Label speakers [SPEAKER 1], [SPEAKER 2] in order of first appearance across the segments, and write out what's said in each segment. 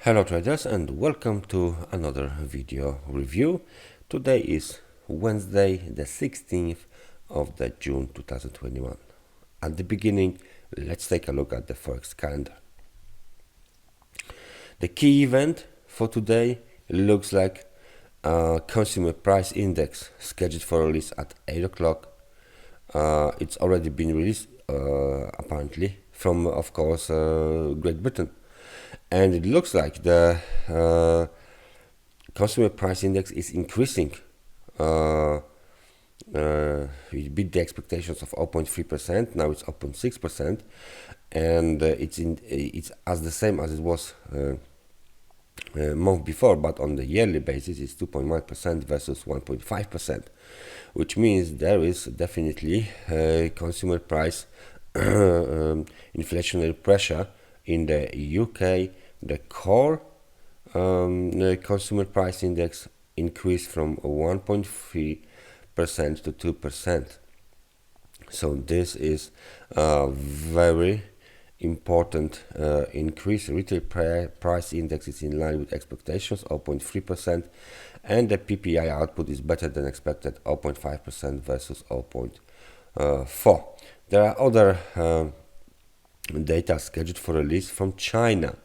[SPEAKER 1] Hello traders, and welcome to another video review. Today is Wednesday the 16th of the June 2021. At the beginning, let's take a look at the Forex calendar. The key event for today looks like consumer price index scheduled for release at 8 o'clock. It's already been released apparently from, of course, Great Britain. And it looks like the consumer price index is increasing. It beat the expectations of 0.3%. Now it's 0.6%, and it's as the same as it was month before. But on the yearly basis, it's 2.1% versus 1.5%, which means there is definitely consumer price inflationary pressure. In the UK, the core consumer price index increased from 1.3% to 2%. So this is a very important increase. Retail price index is in line with expectations, 0.3%, and the PPI output is better than expected, 0.5% versus 0.4%. There are other data scheduled for release from China: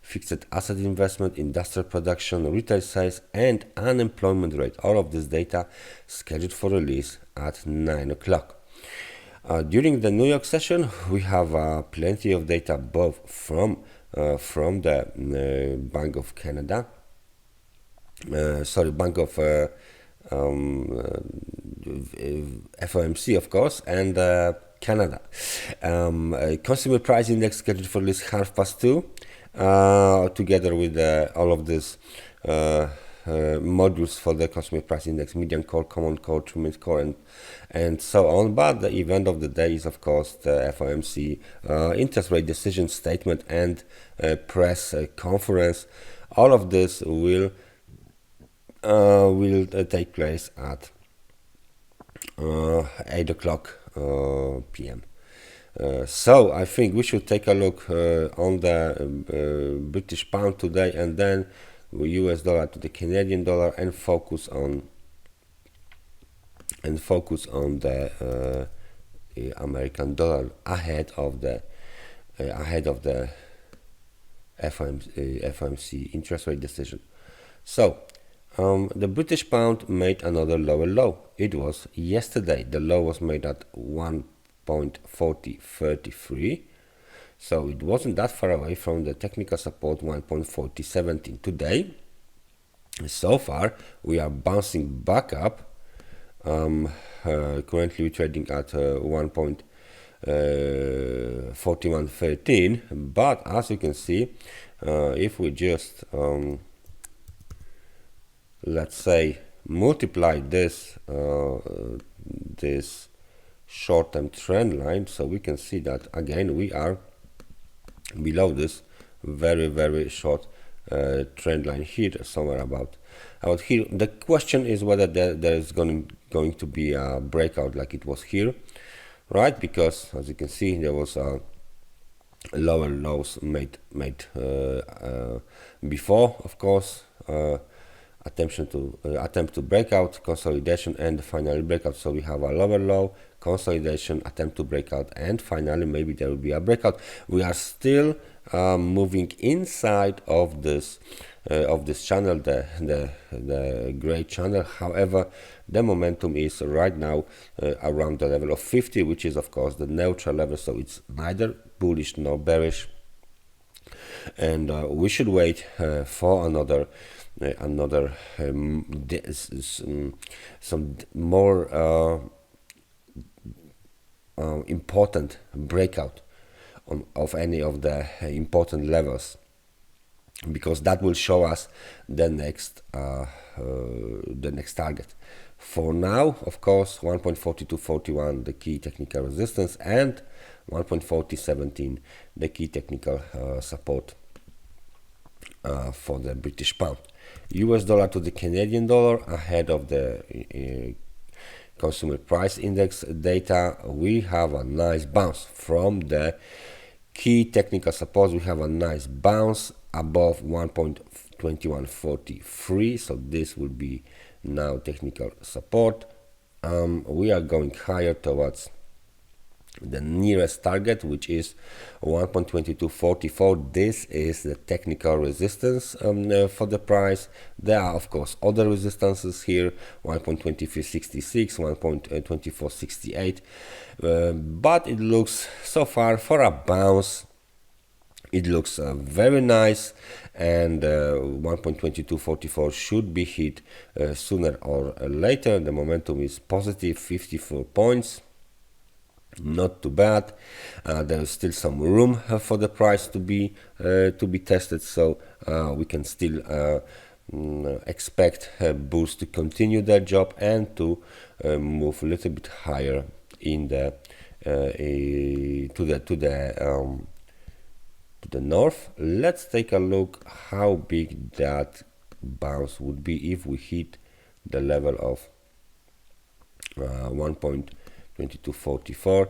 [SPEAKER 1] fixed asset investment, industrial production, retail sales, and unemployment rate. All of this data scheduled for release at 9 o'clock. During the New York session, we have plenty of data both from the Bank of Canada, Bank of FOMC, of course, and Canada. Consumer price index scheduled for release 2:30, together with all of these modules for the consumer price index: median core, common core, trimmed core, and so on. But the event of the day is, of course, the FOMC interest rate decision statement and press conference. All of this will take place at 8 o'clock p.m. So I think we should take a look on the British pound today, and then US dollar to the Canadian dollar, and focus on the American dollar ahead of the FOMC interest rate decision. So the British pound made another lower low. It was yesterday. The low was made at 1.4033, so it wasn't that far away from the technical support 1.4017. Today, so far, we are bouncing back up. Currently we're trading at 1.4113, but as you can see, if we just let's say multiply this short-term trend line, so we can see that again we are below this very short trend line here, somewhere about here. The question is whether there is going to be a breakout like it was here, right? Because as you can see, there was lower lows made before, of course. Attempt to breakout, consolidation, and finally breakout. So we have a lower low, consolidation, attempt to breakout, and finally maybe there will be a breakout. We are still moving inside of this channel, the gray channel. However, the momentum is right now around the level of 50, which is of course the neutral level. So it's neither bullish nor bearish, and we should wait for some more important breakout of any of the important levels, because that will show us the next target. For now, of course, 1.4241 the key technical resistance, and 1.4017 the key technical support for the British pound. US dollar to the Canadian dollar ahead of the consumer price index data. We have a nice bounce from the key technical support. We have a nice bounce above 1.2143, so this will be now technical support. We are going higher towards the nearest target, which is 1.2244. This is the technical resistance for the price. There are of course other resistances here, 1.2366, 1.2468, but it looks so far for a bounce, it looks very nice, and 1.2244 should be hit sooner or later. The momentum is positive, 54 points. Not too bad. There is still some room for the price to be tested, so we can still expect bulls to continue their job and to move a little bit higher in the to the north. Let's take a look how big that bounce would be if we hit the level of 1.2244.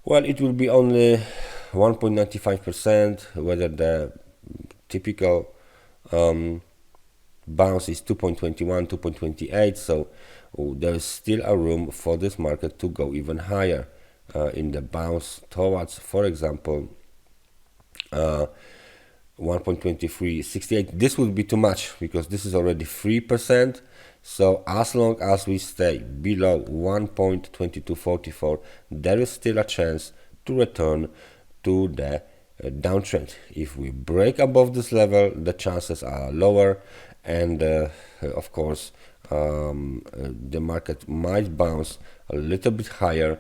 [SPEAKER 1] Well, it will be only 1.95%, whether the typical bounce is 2.21, 2.28, so there is still a room for this market to go even higher in the bounce towards, for example, 1.2368. This would be too much because this is already 3%. So as long as we stay below 1.2244, there is still a chance to return to the downtrend. If we break above this level, the chances are lower, and of course the market might bounce a little bit higher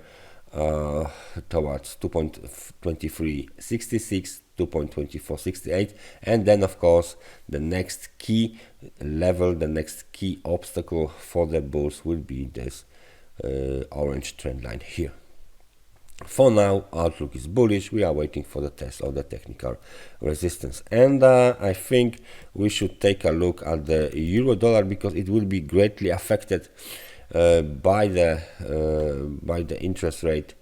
[SPEAKER 1] towards 2.2366, 2.2468, and then of course the next key level, the next key obstacle for the bulls will be this orange trend line here. For now, outlook is bullish. We are waiting for the test of the technical resistance, and I think we should take a look at the euro dollar because it will be greatly affected by the interest rate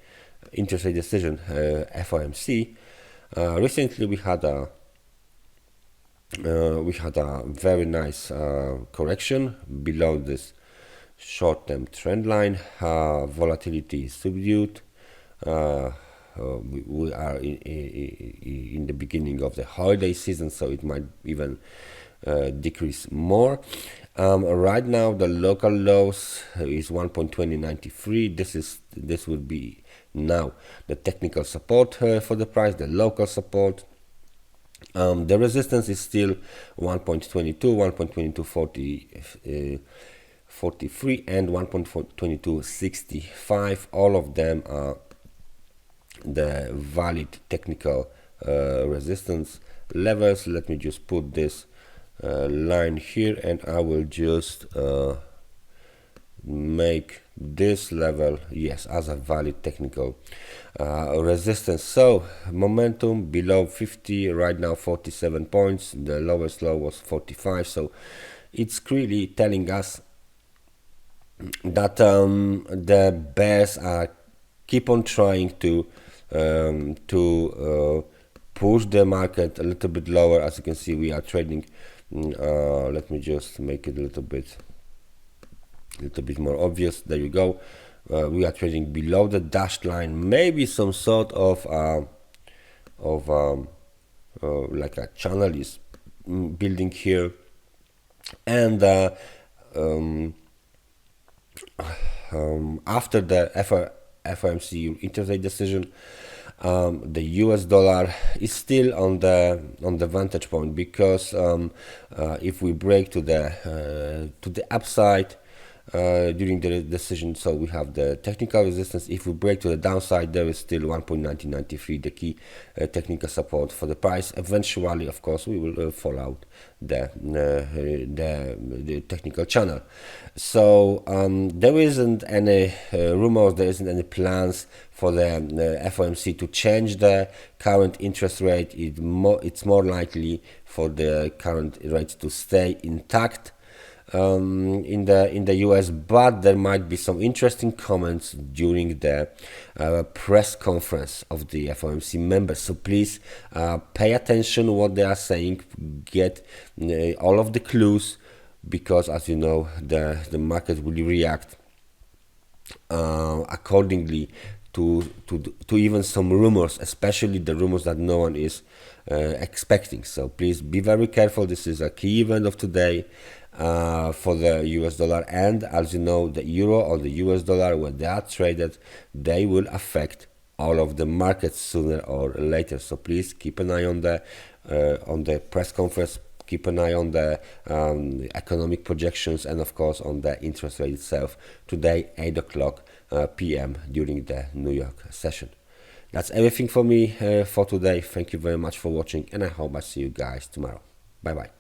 [SPEAKER 1] decision, FOMC. Recently we had a very nice correction below this short-term trend line. Volatility is subdued. We are in the beginning of the holiday season, so it might even decrease more. Right now the local lows is 1.2093. This would be now the technical support for the price, the local support. The resistance is still 1.22, 1.2243, and 1.2265. All of them are the valid technical resistance levels. Let me just put this line here, and I will just make this level, yes, as a valid technical resistance. So momentum below 50 right now, 47 points. The lowest low was 45, so it's really telling us that the bears are keep on trying to push the market a little bit lower. As you can see, we are trading let me just make it a little bit more obvious. There you go. We are trading below the dashed line, maybe some sort of like a channel is building here, and after the FOMC interest rate decision, the US dollar is still on the vantage point, because if we break to the upside during the decision, so we have the technical resistance. If we break to the downside, there is still 1.1993, the key technical support for the price. Eventually, of course, we will fall out the technical channel. So there isn't any rumors, there isn't any plans for the FOMC to change the current interest rate. It's more likely for the current rate to stay intact. in the US, but there might be some interesting comments during the press conference of the FOMC members. So please pay attention what they are saying, get all of the clues, because as you know, the market will react accordingly to even some rumors, especially the rumors that no one is expecting. So please be very careful. This is a key event of today for the US dollar, and as you know, the euro or the US dollar, when they are traded, they will affect all of the markets sooner or later. So please keep an eye on the press conference. Keep an eye on the economic projections, and of course on the interest rate itself today, 8 o'clock p.m. during the New York session. That's everything for me for today. Thank you very much for watching, and I hope I see you guys tomorrow. Bye bye.